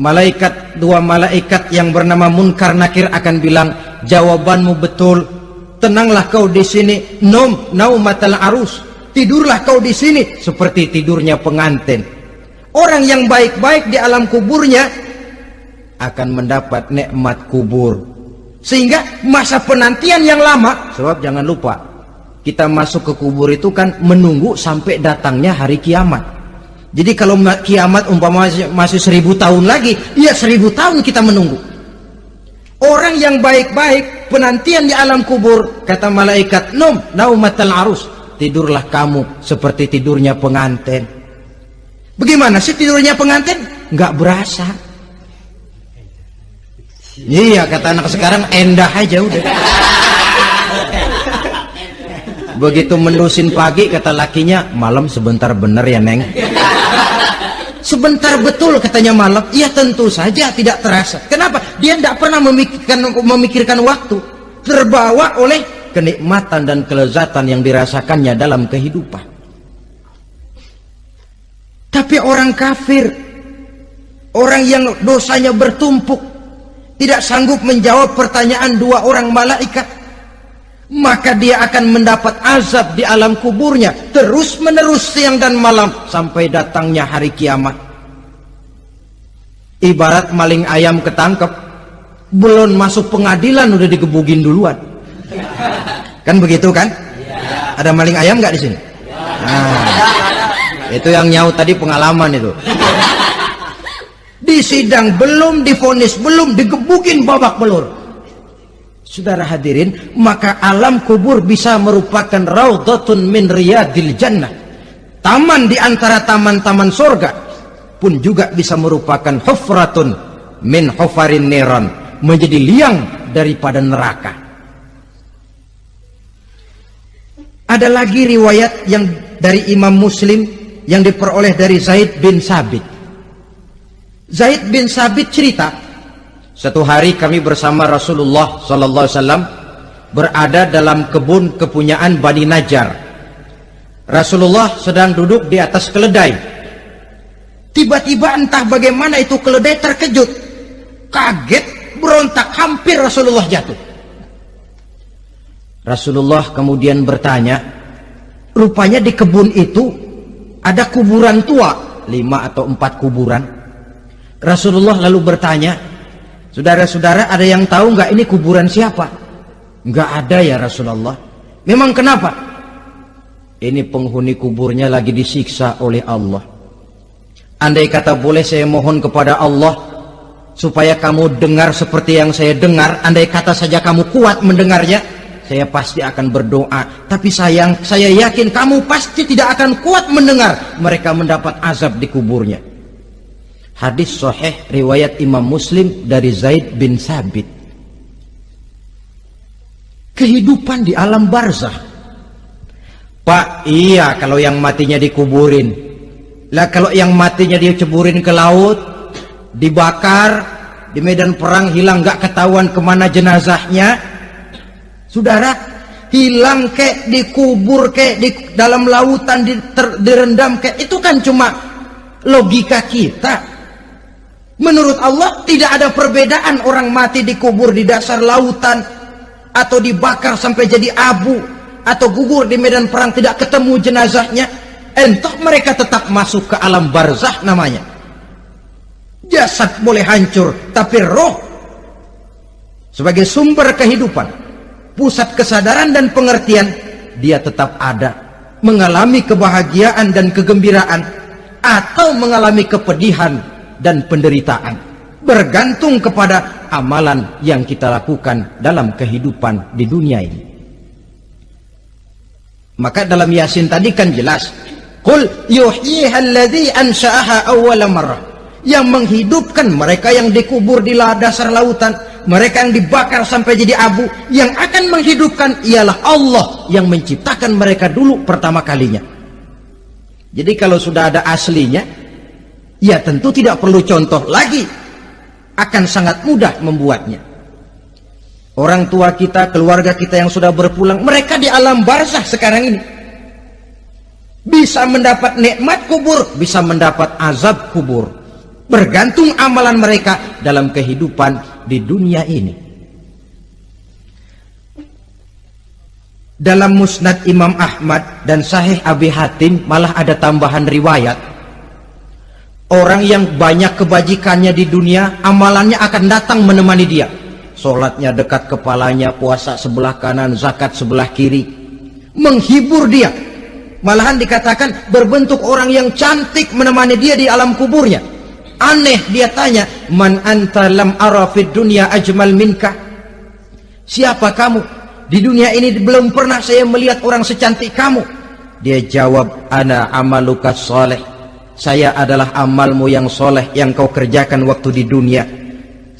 2 malaikat yang bernama Munkar Nakir akan bilang, jawabanmu betul, tenanglah kau di sini, naumatal arus, tidurlah kau di sini seperti tidurnya pengantin. Orang yang baik-baik di alam kuburnya akan mendapat nikmat kubur, sehingga masa penantian yang lama. Sebab jangan lupa, kita masuk ke kubur itu kan menunggu sampai datangnya hari kiamat. Jadi kalau kiamat umpama masih 1000 tahun lagi, ya 1000 tahun kita menunggu. Orang yang baik-baik penantian di alam kubur, kata malaikat, naumatal arus, tidurlah kamu seperti tidurnya pengantin. Bagaimana sih tidurnya pengantin? Nggak berasa. Iya, kata anak sekarang, endah aja udah. Begitu mendusin pagi, kata lakinya, malam sebentar bener ya Neng. Sebentar betul katanya malam. Ya tentu saja tidak terasa. Kenapa? Dia tidak pernah memikirkan waktu. Terbawa oleh kenikmatan dan kelezatan yang dirasakannya dalam kehidupan. Tapi orang kafir, orang yang dosanya bertumpuk, tidak sanggup menjawab pertanyaan dua orang malaikat, maka dia akan mendapat azab di alam kuburnya terus menerus siang dan malam sampai datangnya hari kiamat. Ibarat maling ayam ketangkep, belum masuk pengadilan udah digebugin duluan. Kan begitu kan? Ada maling ayam nggak di sini? Nah, itu yang nyaut tadi pengalaman itu. Di sidang belum divonis, belum digebugin babak belur. Saudara hadirin, maka alam kubur bisa merupakan raudhatun min riyadil jannah, taman di antara taman-taman surga, pun juga bisa merupakan hufratun min hufarin niran, menjadi liang daripada neraka. Ada lagi riwayat yang dari Imam Muslim yang diperoleh dari Zaid bin Sabit. Zaid bin Sabit cerita, satu hari kami bersama Rasulullah sallallahu alaihi wasallam berada dalam kebun kepunyaan Bani Najjar. Rasulullah sedang duduk di atas keledai. Tiba-tiba entah bagaimana itu keledai terkejut, kaget, berontak, hampir Rasulullah jatuh. Rasulullah kemudian bertanya, rupanya di kebun itu ada kuburan tua, 5 atau 4 kuburan. Rasulullah lalu bertanya, saudara-saudara, ada yang tahu nggak ini kuburan siapa? Nggak ada ya Rasulullah. Memang kenapa? Ini penghuni kuburnya lagi disiksa oleh Allah. Andai kata boleh saya mohon kepada Allah supaya kamu dengar seperti yang saya dengar, andai kata saja kamu kuat mendengarnya, saya pasti akan berdoa. Tapi sayang, saya yakin kamu pasti tidak akan kuat mendengar mereka mendapat azab di kuburnya. Hadis sahih riwayat Imam Muslim dari Zaid bin Sabit. Kehidupan di alam barzah. Pak, iya kalau yang matinya dikuburin. Lah kalau yang matinya diceburin ke laut, dibakar, di medan perang hilang gak ketahuan kemana jenazahnya. Saudara, hilang kek, dikubur kek, di dalam lautan direndam kek, itu kan cuma logika kita. Menurut Allah tidak ada perbedaan orang mati dikubur di dasar lautan atau dibakar sampai jadi abu atau gugur di medan perang tidak ketemu jenazahnya. Entah mereka tetap masuk ke alam barzah namanya. Jasad boleh hancur, tapi roh sebagai sumber kehidupan, pusat kesadaran dan pengertian, dia tetap ada, mengalami kebahagiaan dan kegembiraan atau mengalami kepedihan dan penderitaan, bergantung kepada amalan yang kita lakukan dalam kehidupan di dunia ini. Maka dalam Yasin tadi kan jelas, qul yuhyiha alladzi ansha'aha awwala marrah, yang menghidupkan mereka yang dikubur di dasar lautan, mereka yang dibakar sampai jadi abu, yang akan menghidupkan ialah Allah yang menciptakan mereka dulu pertama kalinya. Jadi kalau sudah ada aslinya, ya tentu tidak perlu contoh lagi, akan sangat mudah membuatnya. Orang tua kita, keluarga kita yang sudah berpulang, mereka di alam barzah sekarang ini bisa mendapat nikmat kubur, bisa mendapat azab kubur, bergantung amalan mereka dalam kehidupan di dunia ini. Dalam Musnad Imam Ahmad dan Sahih Abi Hatim malah ada tambahan riwayat, orang yang banyak kebajikannya di dunia, amalannya akan datang menemani dia. Sholatnya dekat kepalanya, puasa sebelah kanan, zakat sebelah kiri, menghibur dia. Malahan dikatakan berbentuk orang yang cantik menemani dia di alam kuburnya. Aneh, dia tanya, man anta lam ara fid dunya ajmal minka. Siapa kamu? Di dunia ini belum pernah saya melihat orang secantik kamu. Dia jawab, ana amaluka soleh. Saya adalah amalmu yang soleh yang kau kerjakan waktu di dunia.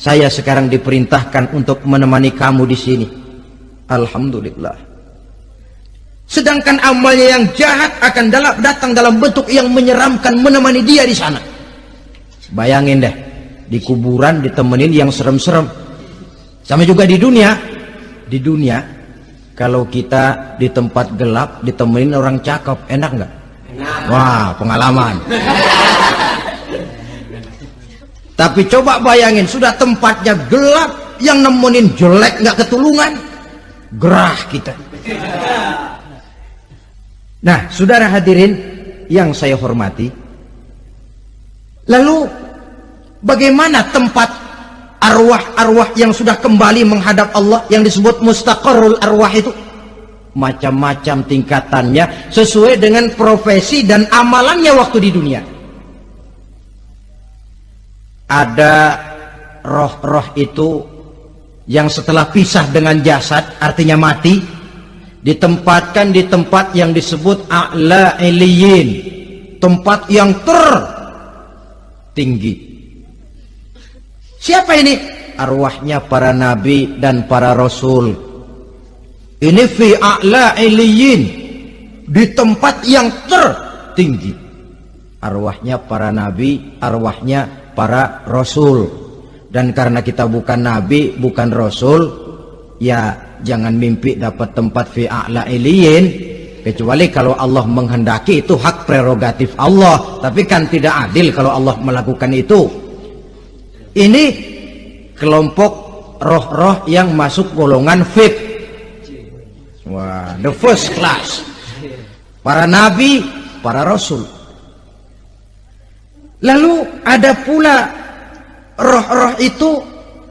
Saya sekarang diperintahkan untuk menemani kamu di sini. Alhamdulillah. Sedangkan amalnya yang jahat akan datang dalam bentuk yang menyeramkan menemani dia di sana. Bayangin deh, di kuburan ditemenin yang serem-serem. Sama juga di dunia. Di dunia, kalau kita di tempat gelap ditemenin orang cakep, enak nggak? Wah, pengalaman. Tapi coba bayangin, sudah tempatnya gelap, yang nemenin jelek nggak ketulungan, gerah kita. Nah, saudara hadirin yang saya hormati, lalu bagaimana tempat arwah-arwah yang sudah kembali menghadap Allah yang disebut mustaqarrul arwah itu? Macam-macam tingkatannya sesuai dengan profesi dan amalannya waktu di dunia. Ada roh-roh itu yang setelah pisah dengan jasad, artinya mati, ditempatkan di tempat yang disebut a'la iliyin, tempat yang tertinggi. Siapa ini? Arwahnya para nabi dan para rasul. Ini fi a'la iliyin, di tempat yang tertinggi. Arwahnya para nabi, arwahnya para rasul. Dan karena kita bukan nabi, bukan rasul, ya jangan mimpi dapat tempat fi a'la iliyin, kecuali kalau Allah menghendaki. Itu hak prerogatif Allah, tapi kan tidak adil kalau Allah melakukan itu. Ini kelompok roh-roh yang masuk golongan VIP. Wah, the first class. Para nabi, para rasul. Lalu ada pula roh-roh itu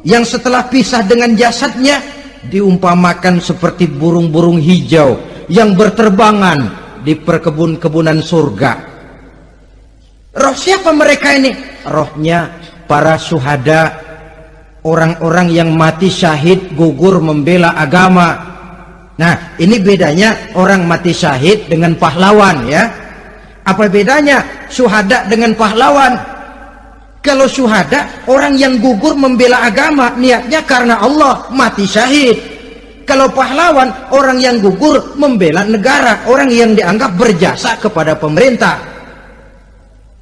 yang setelah pisah dengan jasadnya diumpamakan seperti burung-burung hijau yang berterbangan di perkebun-kebunan surga. Roh siapa mereka ini? Rohnya para syuhada, orang-orang yang mati syahid gugur membela agama. Nah, ini bedanya orang mati syahid dengan pahlawan, ya. Apa bedanya syuhada dengan pahlawan? Kalau syuhada, orang yang gugur membela agama, niatnya karena Allah, mati syahid. Kalau pahlawan, orang yang gugur membela negara, orang yang dianggap berjasa kepada pemerintah.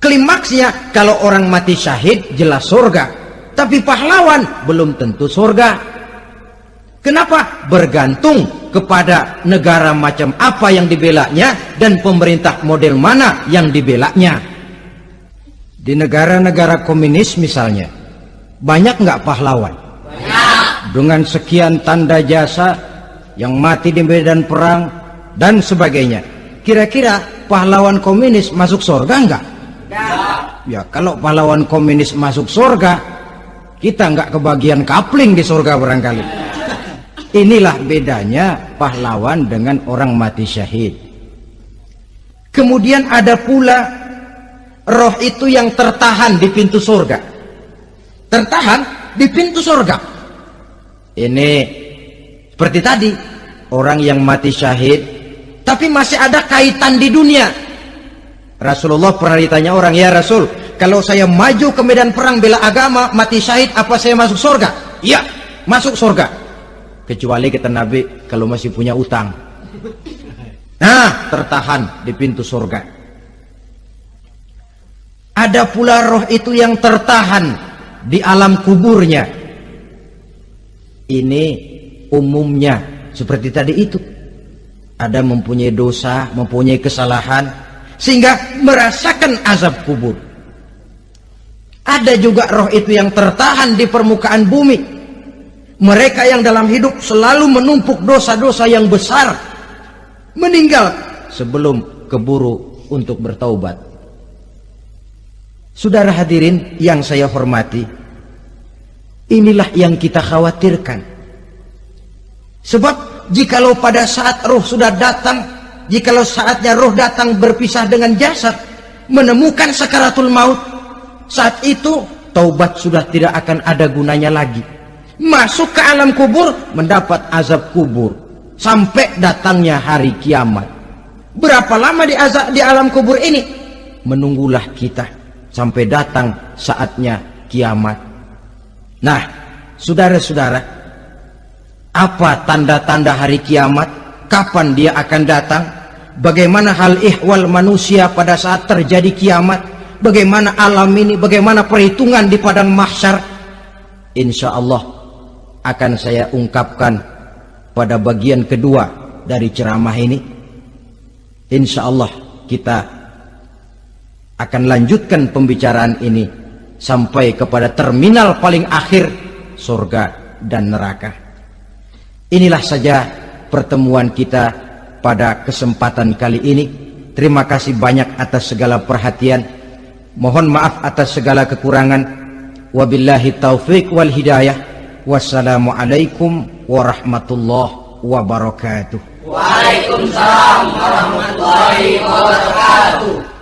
Klimaksnya, kalau orang mati syahid jelas surga, tapi pahlawan belum tentu surga. Kenapa? Bergantung kepada negara macam apa yang dibelanya dan pemerintah model mana yang dibelanya. Di negara-negara komunis misalnya, banyak nggak pahlawan? Banyak. Dengan sekian tanda jasa yang mati di medan perang dan sebagainya. Kira-kira pahlawan komunis masuk surga enggak? Enggak. Ya, kalau pahlawan komunis masuk surga, kita nggak kebagian kapling di surga barangkali. Inilah bedanya pahlawan dengan orang mati syahid. Kemudian ada pula roh itu yang tertahan di pintu surga. Tertahan di pintu surga. Ini seperti tadi, orang yang mati syahid tapi masih ada kaitan di dunia. Rasulullah pernah ditanya orang, ya Rasul, kalau saya maju ke medan perang bela agama, mati syahid, apa saya masuk surga? Iya, masuk surga. Kecuali kata Nabi, kalau masih punya utang. Nah, tertahan di pintu surga. Ada pula roh itu yang tertahan di alam kuburnya. Ini umumnya seperti tadi itu. Ada mempunyai dosa, mempunyai kesalahan, sehingga merasakan azab kubur. Ada juga roh itu yang tertahan di permukaan bumi. Mereka yang dalam hidup selalu menumpuk dosa-dosa yang besar, meninggal sebelum keburu untuk bertaubat. Saudara hadirin yang saya hormati, inilah yang kita khawatirkan. Sebab jikalau pada saat roh sudah datang, jikalau saatnya roh datang berpisah dengan jasad, menemukan sakaratul maut, saat itu taubat sudah tidak akan ada gunanya lagi. Masuk ke alam kubur, mendapat azab kubur sampai datangnya hari kiamat. Berapa lama di alam kubur ini? Menunggulah kita sampai datang saatnya kiamat. Nah, saudara-saudara, apa tanda-tanda hari kiamat? Kapan dia akan datang? Bagaimana hal ihwal manusia pada saat terjadi kiamat? Bagaimana alam ini? Bagaimana perhitungan di padang mahsyar? Insya Allah akan saya ungkapkan pada bagian kedua dari ceramah ini. Insya Allah kita akan lanjutkan pembicaraan ini sampai kepada terminal paling akhir, surga dan neraka. Inilah saja pertemuan kita pada kesempatan kali ini. Terima kasih banyak atas segala perhatian. Mohon maaf atas segala kekurangan. Wabillahi taufiq wal hidayah. Wassalamualaikum warahmatullahi wabarakatuh. Waalaikumsalam warahmatullahi wabarakatuh.